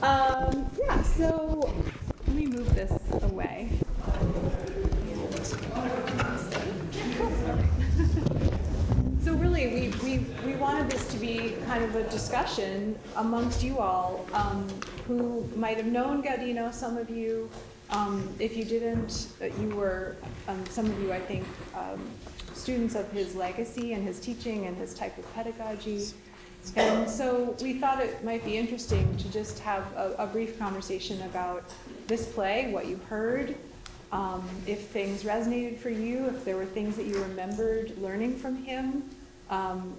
Yeah, so let me move this away. So really, we wanted this to be kind of a discussion amongst you all who might have known Gaudino, some of you. If you didn't, you were, some of you, I think, students of his legacy and his teaching and his type of pedagogy. And so we thought it might be interesting to just have a brief conversation about this play, what you heard, if things resonated for you, if there were things that you remembered learning from him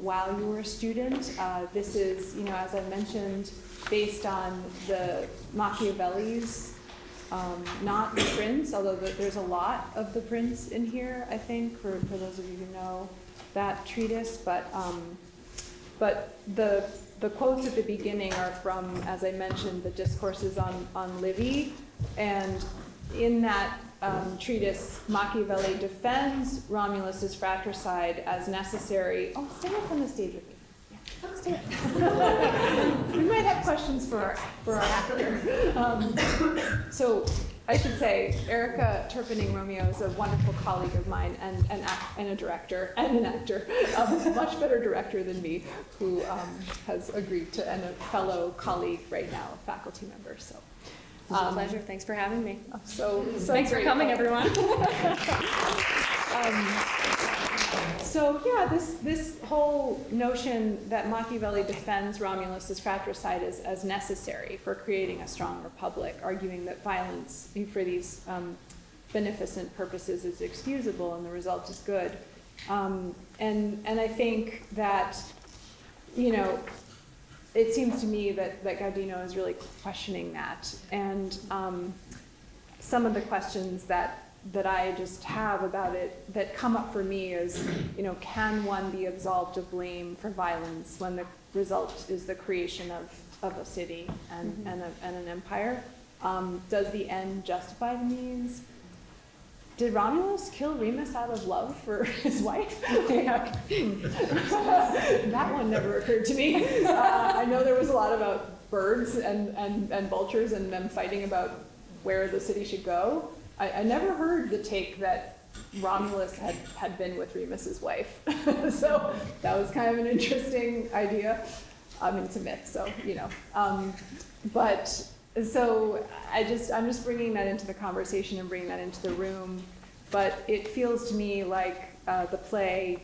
while you were a student. This is, you know, as I mentioned, based on the Machiavelli's, not the Prince, although there's a lot of the Prince in here, I think, for those of you who know that treatise. But the quotes at the beginning are from, as I mentioned, the discourses on Livy, and in that treatise, Machiavelli defends Romulus's fratricide as necessary. Oh, stay up on the stage with me. Yeah, stay up. We might have questions for our actor. So I should say, Erica Turpening-Romeo is a wonderful colleague of mine and a director and an actor, a much better director than me, who has agreed to, and a fellow colleague right now, a faculty member. So. It's a pleasure. Thanks for having me. So thanks for coming, everyone. So yeah, this whole notion that Machiavelli defends Romulus's fratricide as necessary for creating a strong republic, arguing that violence for these beneficent purposes is excusable and the result is good. And I think that, you know, it seems to me that Gaudino is really questioning that. And some of the questions that I just have about it that come up for me is, you know, can one be absolved of blame for violence when the result is the creation of a city and an empire? Does the end justify the means? Did Romulus kill Remus out of love for his wife? That one never occurred to me. I know there was a lot about birds and vultures and them fighting about where the city should go. I never heard the take that Romulus had been with Remus's wife. So that was kind of an interesting idea. I mean, it's a myth, so, you know. But so I'm just bringing that into the conversation and bringing that into the room. But it feels to me like the play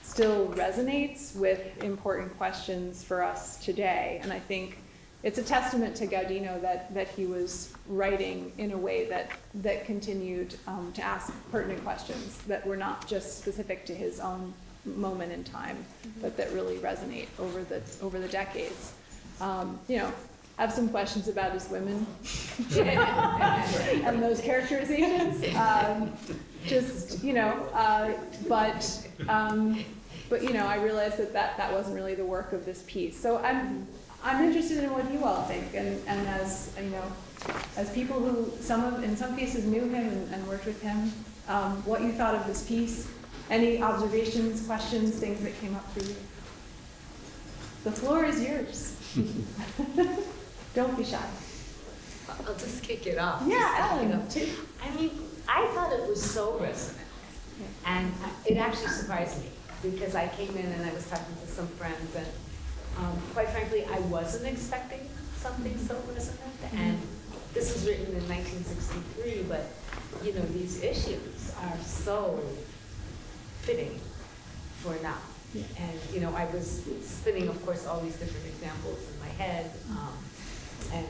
still resonates with important questions for us today. And I think it's a testament to Gaudino that he was writing in a way that continued to ask pertinent questions that were not just specific to his own moment in time, but that really resonate over the decades. You know, I have some questions about his women and those characterizations. Just, you know, but you know, I realized that wasn't really the work of this piece. So I'm interested in what you all think, and as you know, as people who in some cases knew him and worked with him, what you thought of this piece, any observations, questions, things that came up for you. The floor is yours. Don't be shy. I'll just kick it off. Yeah, Ellen, too. I mean, I thought it was so resonant, and it actually surprised me because I came in and I was talking to some friends, and quite frankly, I wasn't expecting something so resonant. And this was written in 1963, but you know, these issues are so fitting for now. Yeah. And you know, I was spinning, of course, all these different examples in my head, and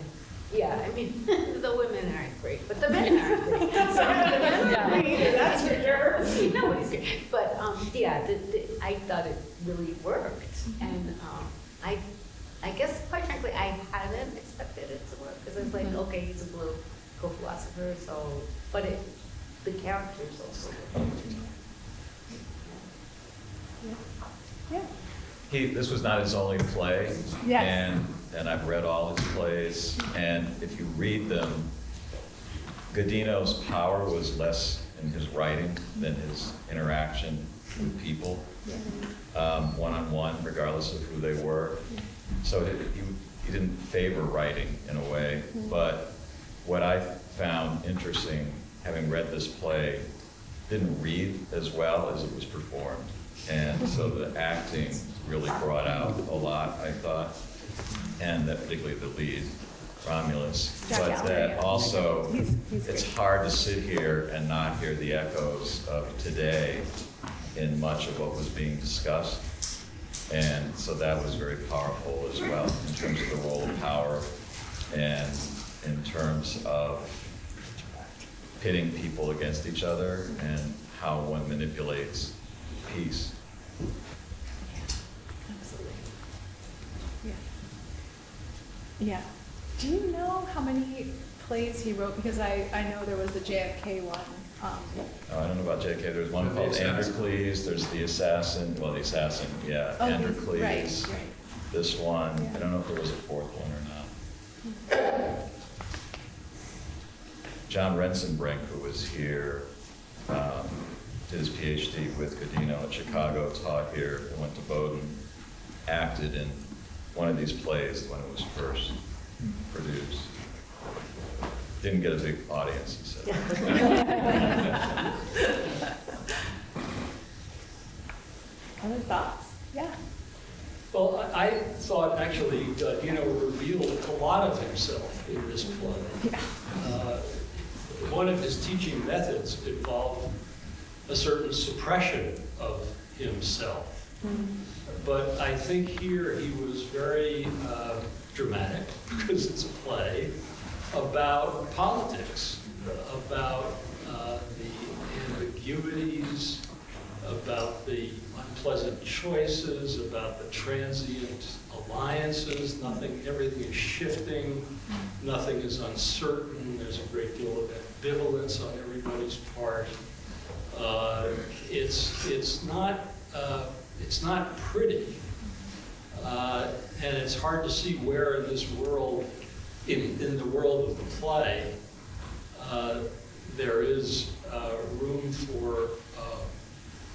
yeah, I mean, the women aren't great, but the men aren't great. So the men aren't great, that's for sure. Nobody's great. But yeah, I thought it really worked, and I guess, quite frankly, I hadn't expected it to work because it's like, okay, he's a political philosopher, so, but the characters also work. Yeah. This was not his only play, Yes. and I've read all his plays, and if you read them, Gaudino's power was less in his writing than his interaction with people, one-on-one, regardless of who they were. So he didn't favor writing in a way, but what I found interesting, having read this play, didn't read as well as it was performed. And so the acting really brought out a lot, I thought, and that particularly the lead, Romulus. But that also, it's hard to sit here and not hear the echoes of today in much of what was being discussed. And so that was very powerful as well in terms of the role of power and in terms of pitting people against each other and how one manipulates peace. Absolutely. Yeah. Yeah. Do you know how many plays he wrote? Because I know there was the JFK one. I don't know about JK. There's one called Androcles. There's the assassin. Well, the assassin, yeah. Oh, Androcles. right. This one. Yeah. I don't know if there was a fourth one or not. John Rensenbrink, who was here, did his PhD with Gaudino in Chicago, taught here, and went to Bowdoin, acted in one of these plays when it was first produced. Didn't get a big audience, he said. Other thoughts? Yeah. Well, I thought actually Gaudino revealed a lot of himself in this play. One of his teaching methods involved a certain suppression of himself. But I think here he was very dramatic, because it's a play, about politics, about the ambiguities, about the unpleasant choices, about the transient alliances. Everything is shifting, nothing is uncertain, there's a great deal of ambivalence on everybody's part. It's not pretty, and it's hard to see where in this world, in the world of the play, there is room for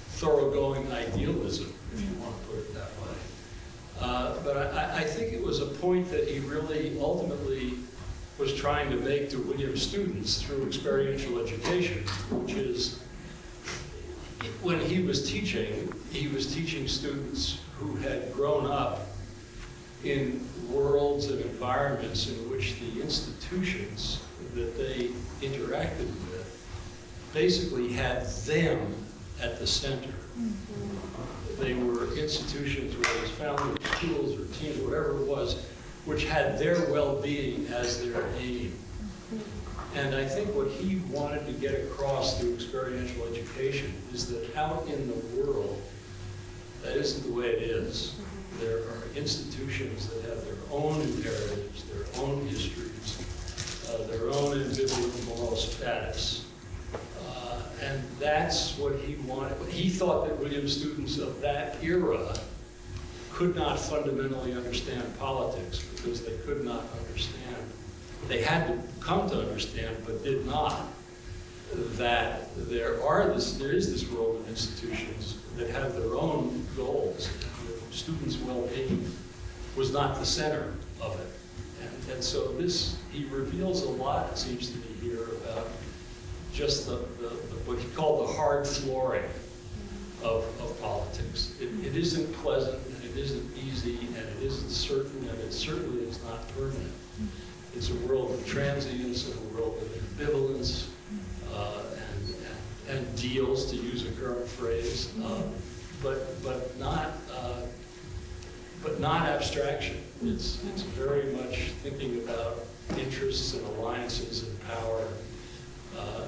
thoroughgoing idealism, if you want to put it that way. But I think it was a point that he really ultimately was trying to make to Williams students through experiential education, which is, when he was teaching students who had grown up in worlds and environments in which the institutions that they interacted with basically had them at the center. They were institutions, whether it was family, schools, or teams, whatever it was, which had their well-being as their aim. And I think what he wanted to get across through experiential education is that out in the world, that isn't the way it is. There are institutions that have their own imperatives, their own histories, their own ambivalent moral status. And that's what he wanted. He thought that Williams students of that era could not fundamentally understand politics because they could not understand. They had to come to understand, but did not, that there is this world of institutions that have their own goals. The students' well-being was not the center of it. And so he reveals a lot, it seems to me, here about just what he called the hard flooring of politics. It isn't pleasant, and it isn't easy, and it isn't certain, and it certainly is not permanent. It's a world of transience and a world of ambivalence and deals, to use a current phrase, but not abstraction. It's very much thinking about interests and alliances and power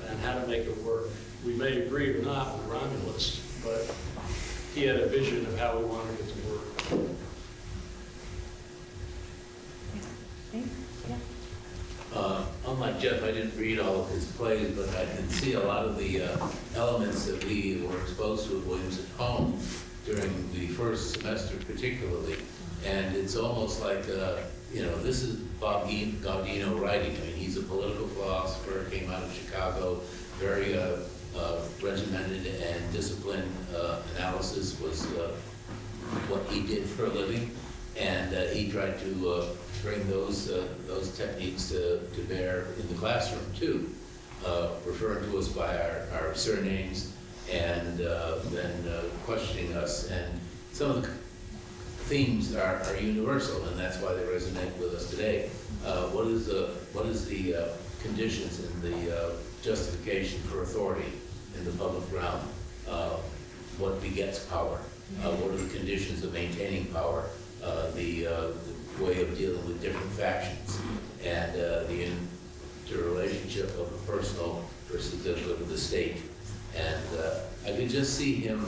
and how to make it work. We may agree or not with Romulus, but he had a vision of how we wanted it to work. Unlike Jeff, I didn't read all of his plays, but I did see a lot of the elements that we were exposed to at Williams at home during the first semester particularly. And it's almost like, this is Bob Gaudino writing. I mean, he's a political philosopher, came out of Chicago, very regimented and disciplined analysis was what he did for a living. And he tried to bring those techniques to bear in the classroom too, referring to us by our surnames and then questioning us. And some of the themes are universal, and that's why they resonate with us today. What is the conditions in the justification for authority in the public realm? What begets power? What are the conditions of maintaining power? The way of dealing with different factions, and the interrelationship of the personal versus the state. And I could just see him,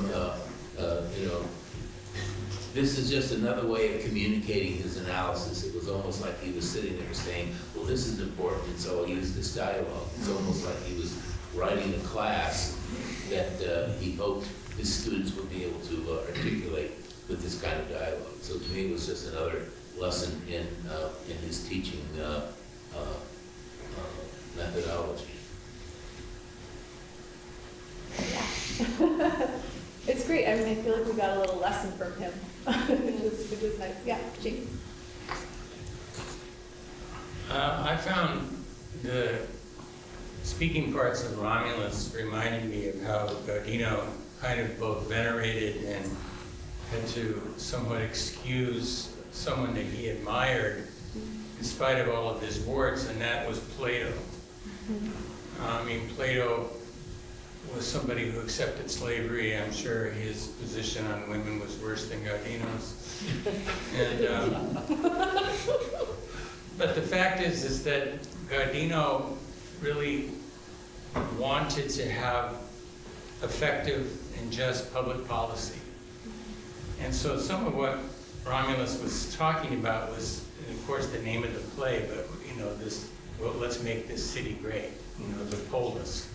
this is just another way of communicating his analysis. It was almost like he was sitting there saying, well, this is important, and so I'll use this dialogue. It's almost like he was writing a class that he hoped his students would be able to articulate with this kind of dialogue. So to me, it was just another lesson in his teaching methodology. It's great. I mean, I feel like we got a little lesson from him, which was nice. Yeah, James. I found the speaking parts of Romulus reminded me of how Gaudino kind of both venerated and had to somewhat excuse someone that he admired in spite of all of his warts, and that was Plato. I mean, Plato was somebody who accepted slavery. I'm sure his position on women was worse than Gaudino's. And, but the fact is that Gaudino really wanted to have effective and just public policy. And so some of what Romulus was talking about was, of course, the name of the play, but well, let's make this city great, the polis.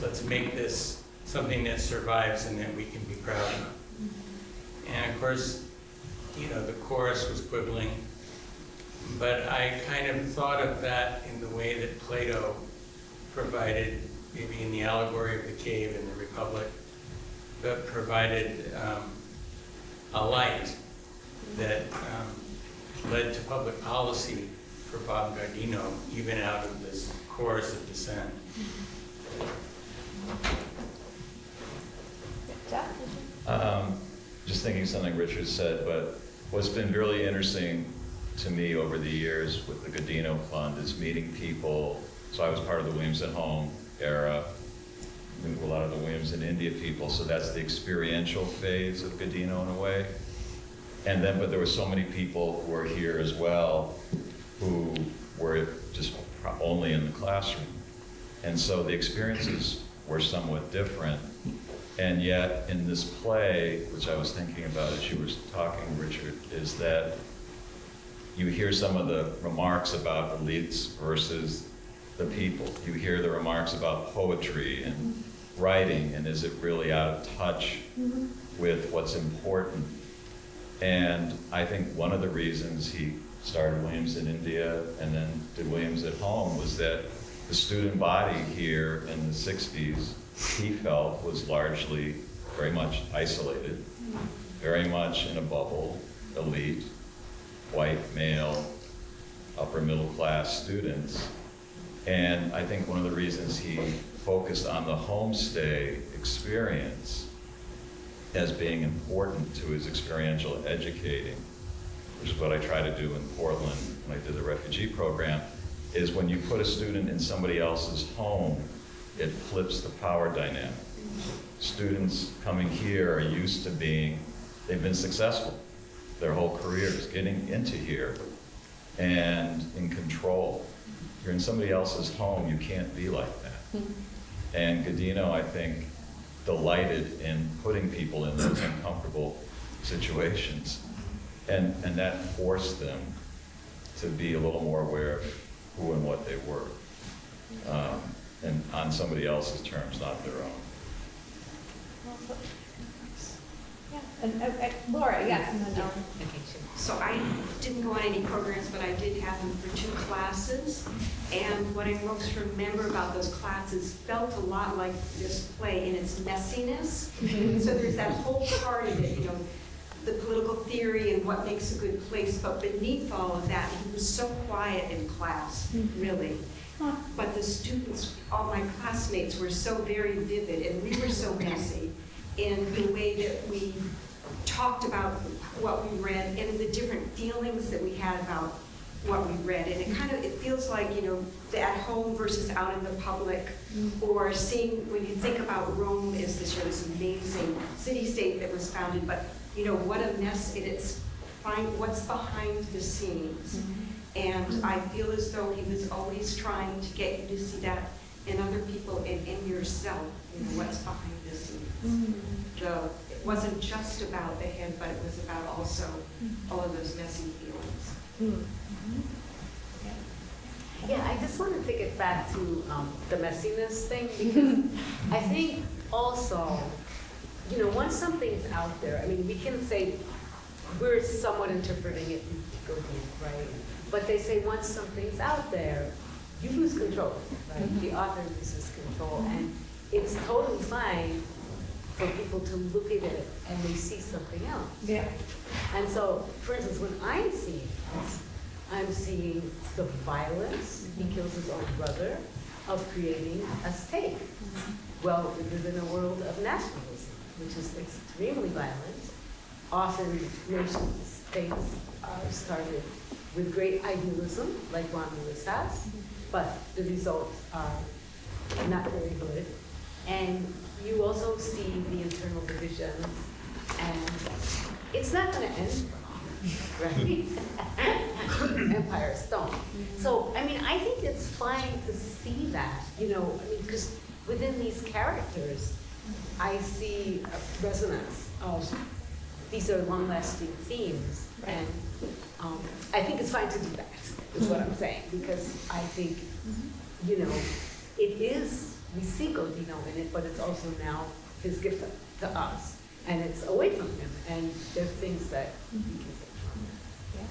Let's make this something that survives and that we can be proud of. And of course, the chorus was quibbling, but I kind of thought of that in the way that Plato provided, maybe in the allegory of the cave in the Republic, that provided a light that led to public policy for Bob Gaudino, even out of this chorus of dissent. Just thinking something Richard said, but what's been really interesting to me over the years with the Gaudino Fund is meeting people. So I was part of the Williams at Home era, a lot of the Williams in India people, so that's the experiential phase of Gaudino in a way. And then, but there were so many people who are here as well who were just only in the classroom. And so the experiences were somewhat different. And yet in this play, which I was thinking about as you were talking, Richard, is that you hear some of the remarks about elites versus the people. You hear the remarks about poetry and writing, and is it really out of touch with what's important? And I think one of the reasons he started Williams in India and then did Williams at Home was that the student body here in the 60s, he felt, was largely very much isolated, very much in a bubble, elite, white, male, upper middle class students. And I think one of the reasons he focused on the homestay experience as being important to his experiential educating, which is what I try to do in Portland when I did the refugee program, is when you put a student in somebody else's home, it flips the power dynamic. Students coming here are used to they've been successful their whole careers, getting into here and in control. If you're in somebody else's home, you can't be like that. And Gaudino, I think, delighted in putting people in those uncomfortable situations. And that forced them to be a little more aware of who and what they were. And on somebody else's terms, not their own. Yeah, and Laura, yes, and then Ellen. So I didn't go on any programs, but I did have them for 2 classes. And what I most remember about those classes felt a lot like this play in its messiness. So there's that whole part of it, the political theory and what makes a good place, but beneath all of that, he was so quiet in class, really. But the students, all my classmates, were so very vivid, and we were so messy in the way that we talked about what we read and the different feelings that we had about what we read. And it feels like, the at home versus out in the public, or seeing, when you think about Rome as this amazing city-state that was founded, but what a mess it is. Find what's behind the scenes. And I feel as though he was always trying to get you to see that in other people and in yourself, what's behind the scenes. It wasn't just about the head, but it was about also all of those messy feelings. Yeah, I just want to take it back to the messiness thing, because I think also, once something's out there, I mean, we can say we're somewhat interpreting it in Gaudino, right? But they say once something's out there, you lose control, right? The author loses control, and it's totally fine for people to look at it and they see something else. Yeah. And so, for instance, when I'm seeing this, I'm seeing the violence, he kills his own brother, of creating a state. Well, we live in a world of nationalism, which is extremely violent. Often nation states are started with great idealism, like Romulus has, but the results are not very good. And you also see the internal divisions, and it's not going to end, right? Empires don't. So, I mean, I think it's fine to see that, because within these characters, I see a resonance of these are long-lasting themes, and I think it's fine to do that, is what I'm saying, because I think, it is, we see Gaudino in it, but it's also now his gift to us, and it's away from him, and there's things that we can take from him.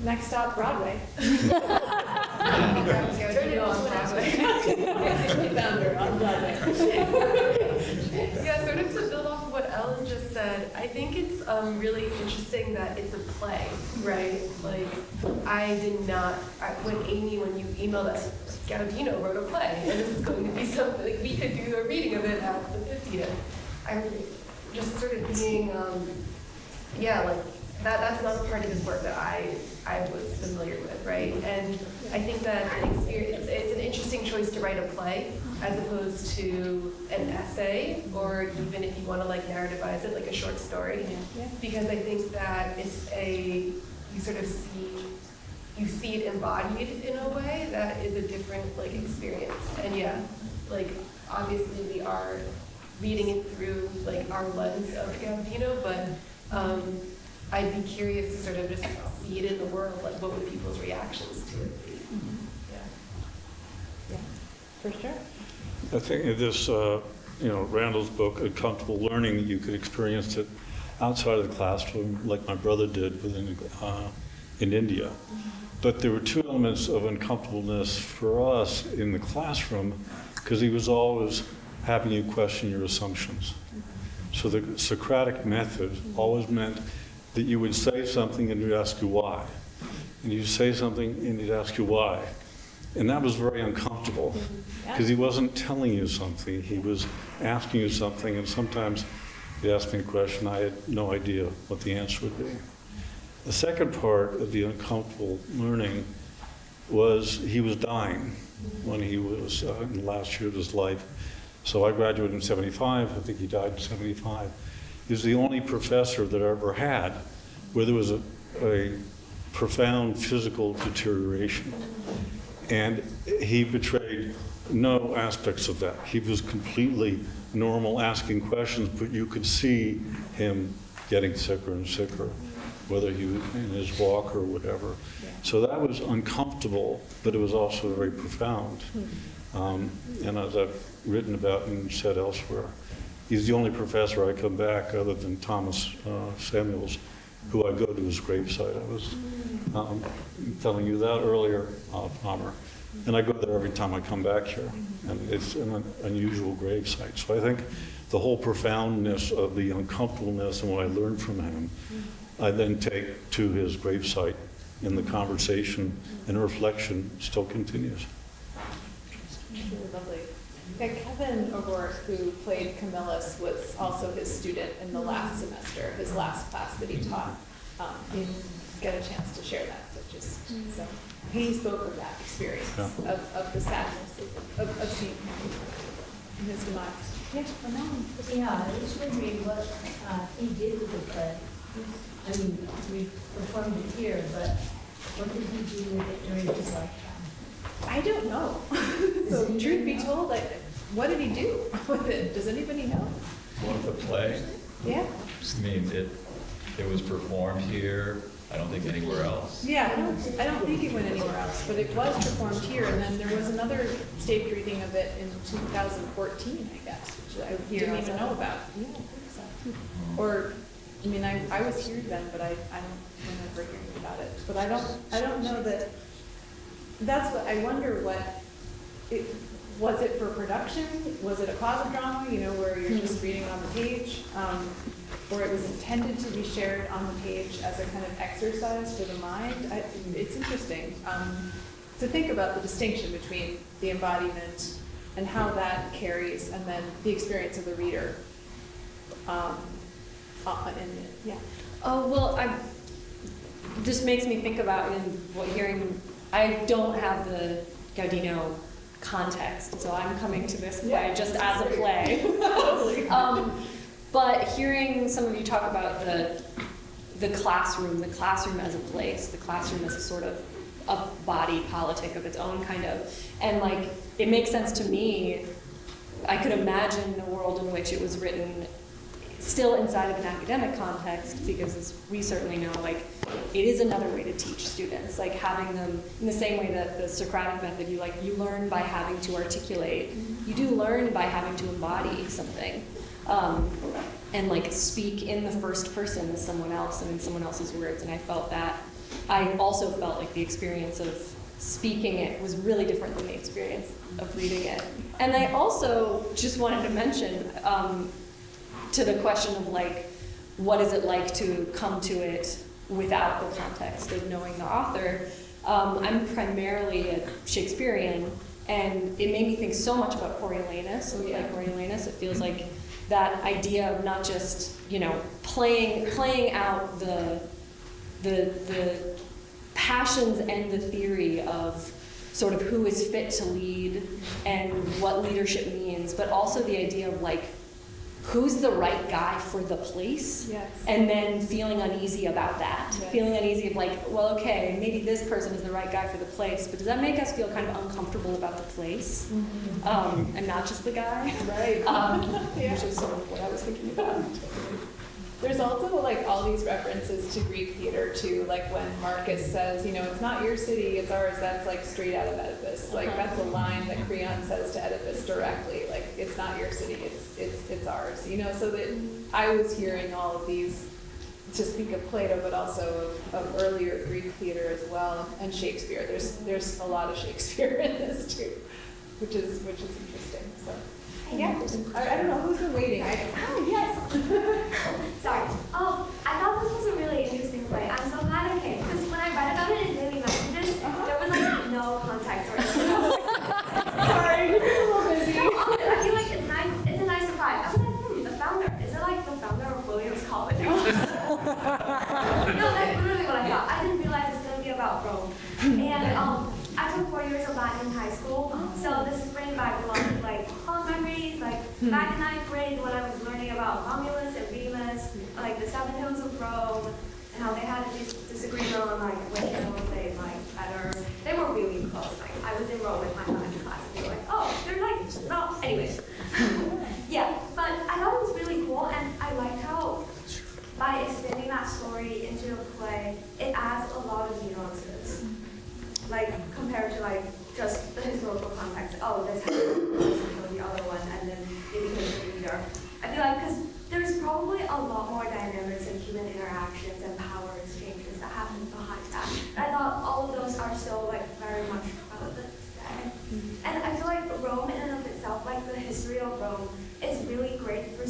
Next stop, Broadway. Turn it on Broadway. Found her on Broadway. Yeah, sort of to build off of what Ellen just said, I think it's really interesting that it's a play, right? Like, when you emailed us, Gaudino wrote a play, and this is going to be something, like, we could do a reading of it at the 50th. I'm just sort of being, that's not a part of his work that I was familiar with, right? And I think that it's an interesting choice to write a play as opposed to an essay, or even if you want to narrativize it, like a short story. Yeah. Because I think that you sort of see it embodied in a way that is a different experience. And obviously we are reading it through our lens of Gaudino, but I'd be curious to sort of just see it in the world, what would people's reactions to it be? Yeah, for sure. I think in this, Randall's book, Uncomfortable Learning, you could experience it outside of the classroom, like my brother did in India. But there were two elements of uncomfortableness for us in the classroom, because he was always having you question your assumptions. So the Socratic method always meant that you would say something and he'd ask you why. And you'd say something and he'd ask you why. And that was very uncomfortable, because he wasn't telling you something, he was asking you something, and sometimes he'd ask me a question, I had no idea what the answer would be. The second part of the uncomfortable learning was he was dying when he was in the last year of his life. So I graduated in 75, I think he died in 75. He was the only professor that I ever had where there was a profound physical deterioration. And he betrayed no aspects of that. He was completely normal, asking questions, but you could see him getting sicker and sicker, whether he was in his walk or whatever. So that was uncomfortable, but it was also very profound. And as I've written about and said elsewhere, he's the only professor I come back, other than Thomas Samuels, who I go to his gravesite. I was telling you that earlier, Palmer. And I go there every time I come back here. And it's an unusual gravesite. So I think the whole profoundness of the uncomfortableness and what I learned from him, I then take to his gravesite, and the conversation and reflection still continues. Really lovely. Yeah, Kevin O'Rourke, who played Camillus, was also his student in the last semester, his last class that he taught. He didn't get a chance to share that, so he spoke of that experience, Yeah. of the sadness of seeing him in his demise. Yeah, Ramon. Yeah, I was wondering what he did with the play. I mean, we performed it here, but what did he do with it during his lifetime? I don't know. So truth be told, what did he do with it? Does anybody know? What, the play? Yeah. I mean, it was performed here, I don't think anywhere else. Yeah, I don't think it went anywhere else, but it was performed here, and then there was another stage reading of it in 2014, I guess, which I didn't even know about. Yeah, I think so. Or, I mean, I was here then, but I don't remember hearing about it. But I don't know that. That's what I wonder. Was it for production? Was it a closet drama? You know, where you're just reading on the page, or it was intended to be shared on the page as a kind of exercise for the mind? It's interesting to think about the distinction between the embodiment and how that carries, and then the experience of the reader. Yeah. Oh, well, this makes me think about I don't have the Gaudino context, so I'm coming to this play just as a play. But hearing some of you talk about the classroom as a place, the classroom as a sort of a body politic of its own kind of, and like, it makes sense to me. I could imagine a world in which it was written still inside of an academic context, because as we certainly know, like, it is another way to teach students, like having them in the same way that the Socratic method, you learn by having to articulate. You do learn by having to embody something, and like speak in the first person as someone else and in someone else's words. And I also felt like the experience of speaking it was really different than the experience of reading it. And I also just wanted to mention, to the question of like, what is it like to come to it without the context of knowing the author? I'm primarily a Shakespearean, and it made me think so much about Coriolanus. Like Coriolanus, it feels like that idea of not just, playing out the passions and the theory of sort of who is fit to lead and what leadership means, but also the idea of like, who's the right guy for the place? Yes. And then feeling uneasy about that. Yes. Feeling uneasy of like, well, okay, maybe this person is the right guy for the place, but does that make us feel kind of uncomfortable about the place? Mm-hmm. And not just the guy? Right. Which is sort of what I was thinking about. There's also like all these references to Greek theater too, like when Marcus says, it's not your city, it's ours. That's like straight out of Oedipus. Like that's a line that Creon says to Oedipus directly. Like it's not your city, it's ours. So that I was hearing all of these, to speak of Plato, but also of earlier Greek theater as well, and Shakespeare. There's a lot of Shakespeare in this too, which is interesting. So. Yeah, I don't know, who's been waiting? Yes. Sorry. I thought this was a really interesting play. I'm so glad I came, because when I read about it in Daily Messages, there was like no context or anything. Sorry, you're a little busy. No, I feel like it's nice. It's a nice surprise. I was like, the founder. Is it like the founder of Williams College? No, that's literally what I thought. I didn't realize it's going to be about Rome. And I took 4 years of Latin in high school, so this is bringing back a lot of like fond memories, like back in 9th grade when I was learning about Romulus and Remus, like the 7 Hills of Rome, and how they had a disagreement on like which hill they like better. They were really close. Like I was in Rome with my Latin class, and they were like, oh, they're like, no, anyways. Yeah, but I thought it was really cool, and I liked how by expanding that story into a play, it adds a lot of nuances. Like compared to like just the historical context. Oh, this happened, this killed the other one, and then it became the leader. I feel like because there's probably a lot more dynamics in human interactions and power exchanges that happen behind that. And I thought all of those are still like very much relevant today. And I feel like Rome in and of itself, like the history of Rome, is really great for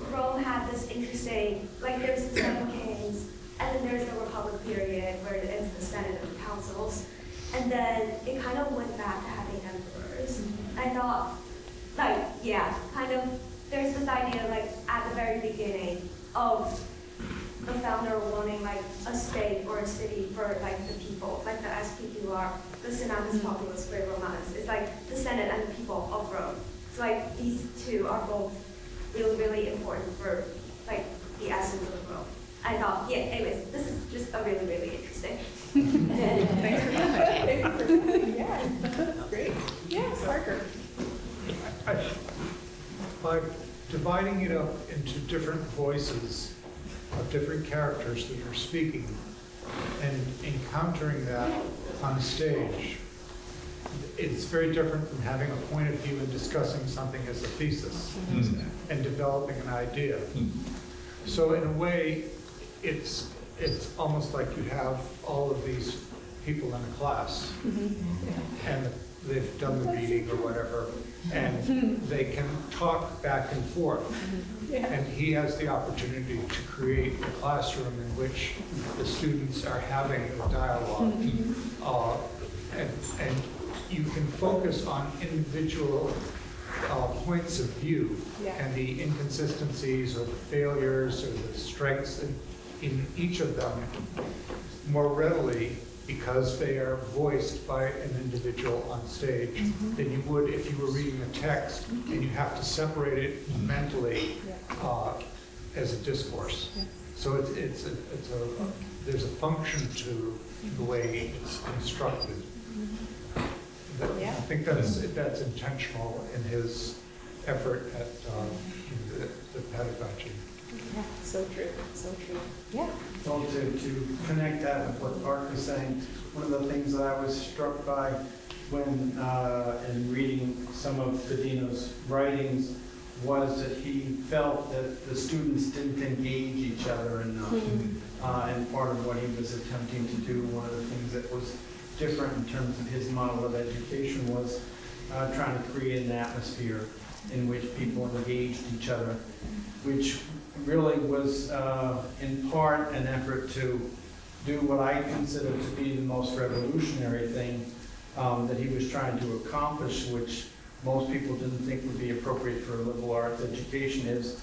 Rome had this interesting, like there's the seven kings, and then there's the Republic period where it's the Senate and the councils, and then it kind of went back to having emperors. I thought, like, yeah, kind of, there's this idea, like, at the very beginning of the founder wanting, like, a state or a city for, like, the people, like the SPQR, the Senatus Populus Rei Romanus. It's like the Senate and the people of Rome. So, like, these two are both really, really important for, like, the essence of Rome. I thought, yeah, anyways, this is just a really, really interesting. Yeah, great. Yeah, Parker. By dividing it up into different voices of different characters that are speaking and encountering that on stage, it's very different from having a point of view and discussing something as a thesis and developing an idea. So in a way, it's almost like you have all of these people in a class, and they've done the reading or whatever, and they can talk back and forth. And he has the opportunity to create a classroom in which the students are having a dialogue. And you can focus on individual points of view and the inconsistencies or the failures or the strengths in each of them more readily because they are voiced by an individual on stage than you would if you were reading a text and you have to separate it mentally as a discourse. So there's a function to the way it's constructed. I think that's intentional in his effort at the pedagogy. Yeah, so true, so true. Yeah. Well, to connect that with what Mark was saying, one of the things that I was struck by when in reading some of Gaudino's writings was that he felt that the students didn't engage each other enough. And part of what he was attempting to do, one of the things that was different in terms of his model of education was trying to create an atmosphere in which people engaged each other, which really was in part an effort to do what I consider to be the most revolutionary thing that he was trying to accomplish, which most people didn't think would be appropriate for a liberal arts education, is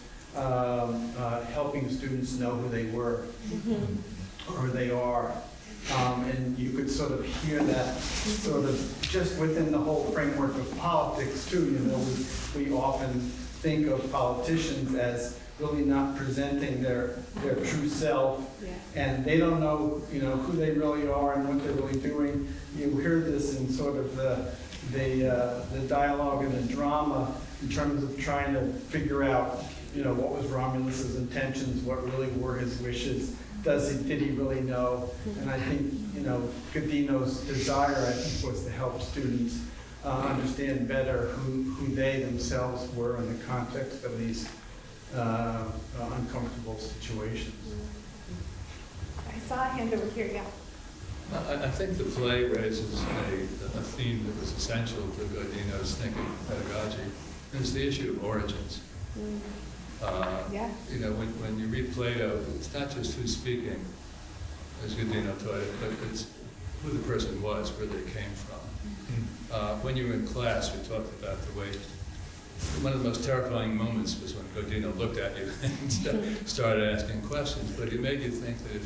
helping students know who they were or who they are. And you could sort of hear that sort of just within the whole framework of politics too. You know, we often think of politicians as really not presenting their true self, and they don't know, you know, who they really are and what they're really doing. You hear this in sort of the dialogue and the drama in terms of trying to figure out, you know, what was Romulus's intentions, what really were his wishes. Did he really know? And I think, you know, Gaudino's desire, I think, was to help students understand better who they themselves were in the context of these uncomfortable situations. I saw a hand over here, yeah. I think the play raises a theme that was essential to Gaudino's thinking of pedagogy, and it's the issue of origins. You know, when you read Plato, it's not just who's speaking, as Gaudino taught it, but it's who the person was, where they came from. When you were in class, we talked about the way, one of the most terrifying moments was when Gaudino looked at you and started asking questions, but he made you think that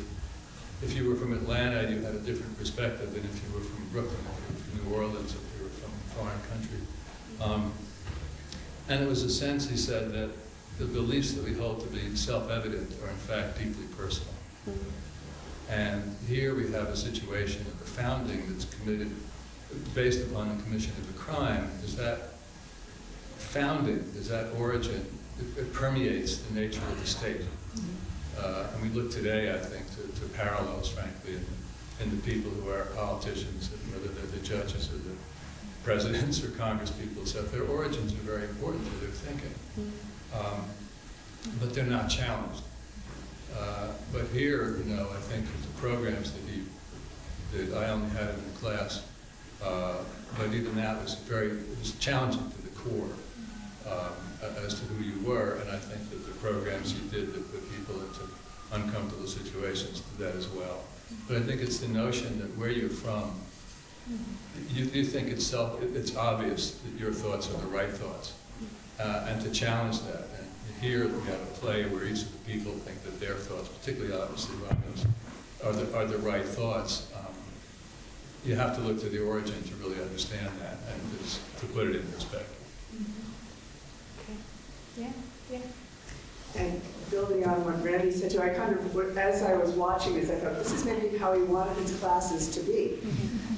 if you were from Atlanta, you had a different perspective than if you were from Brooklyn, if you were from New Orleans, if you were from a foreign country. And it was a sense, he said, that the beliefs that we hold to be self-evident are in fact deeply personal. And here we have a situation of the founding that's committed, based upon the commission of a crime. Is that founding, is that origin, it permeates the nature of the state. And we look today, I think, to parallels, frankly, in the people who are politicians, whether they're the judges or the presidents or Congress people, so their origins are very important to their thinking. But they're not challenged. But here, you know, I think with the programs that I only had in the class, but even that was it was challenging to the core. as to who you were, and I think that the programs you did that put people into uncomfortable situations did that as well. But I think it's the notion that where you're from, you think it's obvious that your thoughts are the right thoughts, and to challenge that. And here we have a play where each of the people think that their thoughts, particularly obviously Romulus, are the right thoughts. You have to look to the origin to really understand that and just to put it in perspective. Yeah, yeah. And building on what Randy said too, I kind of, as I was watching this, I thought, this is maybe how he wanted his classes to be.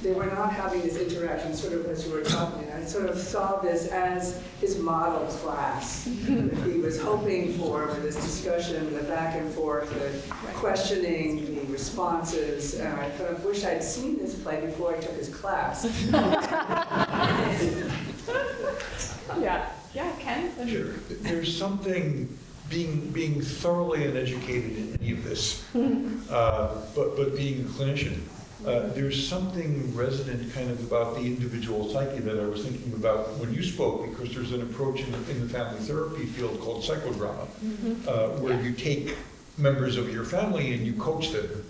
They were not having this interaction, sort of as you were talking. I sort of saw this as his model class that he was hoping for, with this discussion, the back and forth, the questioning, the responses. And I kind of wish I'd seen this play before I took his class. Yeah, Ken? Sure. There's something being thoroughly uneducated in any of this, but being a clinician, there's something resonant kind of about the individual psyche that I was thinking about when you spoke, because there's an approach in the family therapy field called psychodrama, where you take members of your family and you coach them,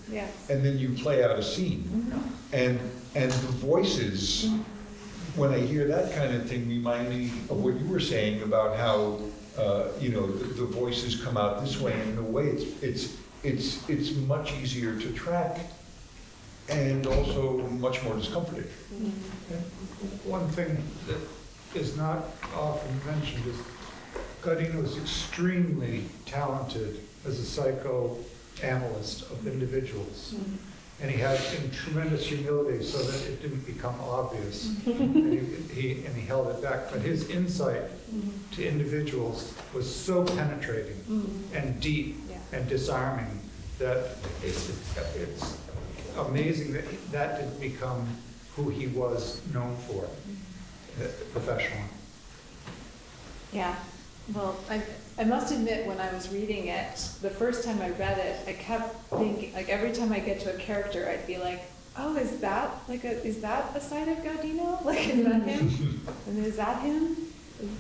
and then you play out a scene. And the voices, when I hear that kind of thing, remind me of what you were saying about how the voices come out this way, and in a way it's much easier to track, and also much more discomforting. One thing that is not often mentioned is Gaudino is extremely talented as a psychoanalyst of individuals. And he had tremendous humility so that it didn't become obvious. And he held it back. But his insight to individuals was so penetrating and deep and disarming that it's amazing that didn't become who he was known for professionally. Yeah. Well, I must admit, when I was reading it, the first time I read it, I kept thinking, like every time I get to a character, I'd be like, oh, is that a side of Gaudino? Like, is that him? And is that him?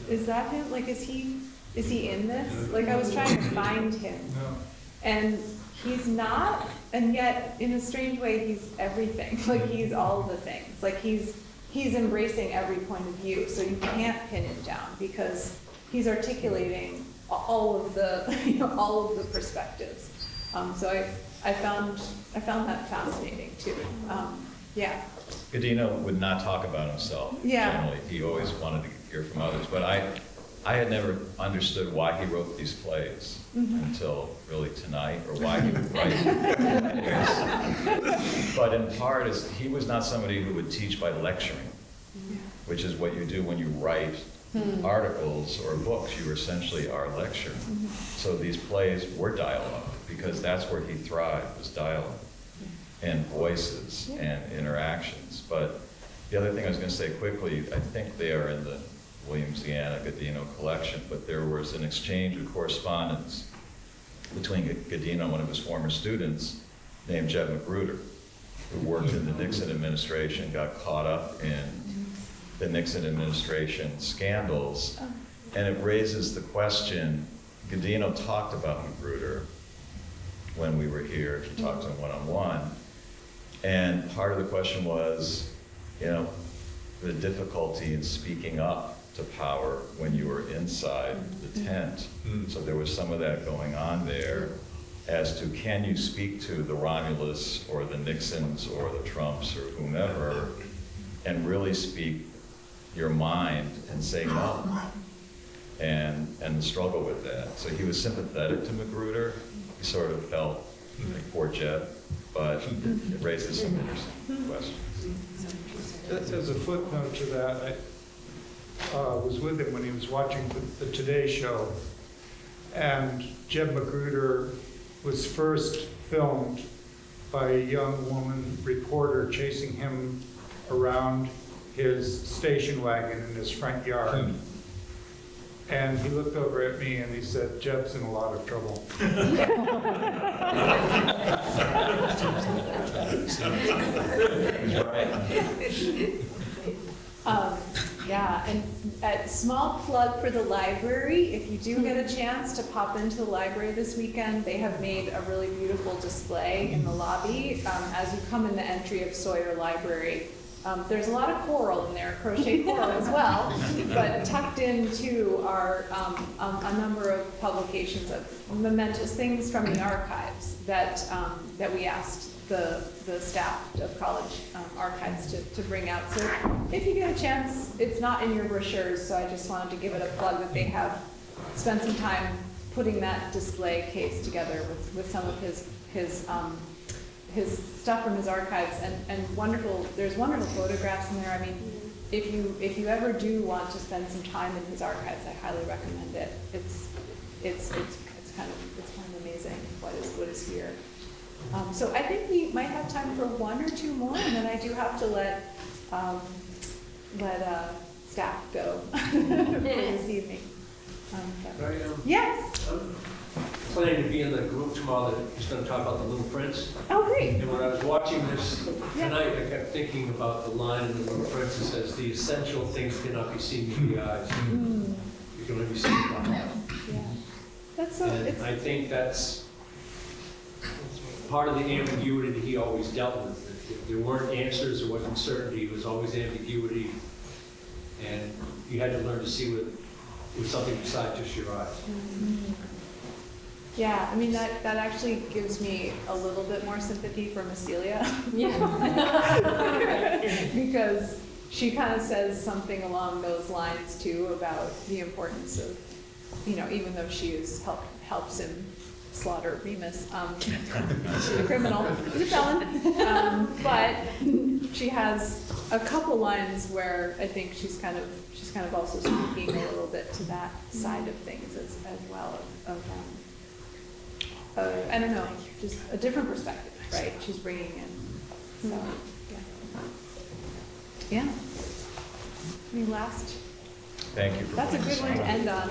Is that him? Like, is he in this? Like, I was trying to find him. No. And he's not, and yet, in a strange way, he's everything. Like, he's all the things. Like, he's embracing every point of view, so you can't pin him down, because he's articulating all of the perspectives. So I found that fascinating too. Yeah. Gaudino would not talk about himself. Generally, he always wanted to hear from others. But I had never understood why he wrote these plays until really tonight, or why he would write them. But in part, he was not somebody who would teach by lecturing, which is what you do when you write articles or books. You essentially are lecturing. So these plays were dialogue, because that's where he thrived, was dialogue and voices and interactions. But the other thing I was going to say quickly, I think they are in the Williamsiana Gaudino collection, but there was an exchange of correspondence between Gaudino and one of his former students named Jeb Magruder, who worked in the Nixon administration, got caught up in the Nixon administration scandals. And it raises the question, Gaudino talked about Magruder when we were here, to talk to him one-on-one. And part of the question was, the difficulty in speaking up to power when you were inside the tent. So there was some of that going on there as to, can you speak to the Romulus or the Nixons or the Trumps or whomever and really speak your mind and say no, and the struggle with that. So he was sympathetic to Magruder. He sort of felt like poor Jeb, but it raises some interesting questions. As a footnote to that, I was with him when he was watching the Today Show, and Jeb Magruder was first filmed by a young woman reporter chasing him around his station wagon in his front yard. And he looked over at me and he said, Jeb's in a lot of trouble. He's right. Yeah, and a small plug for the library, if you do get a chance to pop into the library this weekend, they have made a really beautiful display in the lobby. As you come in the entry of Sawyer Library, there's a lot of coral in there, crochet coral as well, but tucked into are a number of publications of momentous things from the archives that we asked the staff of college archives to bring out. So if you get a chance, it's not in your brochures, so I just wanted to give it a plug that they have spent some time putting that display case together with some of his stuff from his archives, and there's wonderful photographs in there. I mean, if you ever do want to spend some time in his archives, I highly recommend it. It's kind of amazing what is here. So I think we might have time for one or two more, and then I do have to let staff go for this evening. Yes. I'm planning to be in the group tomorrow that is going to talk about The Little Prince. Oh, great. And when I was watching this tonight, I kept thinking about the line in The Little Prince that says, "The essential things cannot be seen with the eyes. You can only be seen by the heart." Yeah. That's so. And I think that's part of the ambiguity that he always dealt with. If there weren't answers, there wasn't certainty, it was always ambiguity. And you had to learn to see with something besides just your eyes. Yeah, I mean, that actually gives me a little bit more sympathy for Massilia. Yeah. Because she kind of says something along those lines too about the importance of, even though she helps him slaughter Remus, she's a criminal, she's a felon, but she has a couple lines where I think she's kind of also speaking a little bit to that side of things as well I don't know, just a different perspective, right? She's bringing in. So yeah. Any last? Thank you for That's a good one to end on.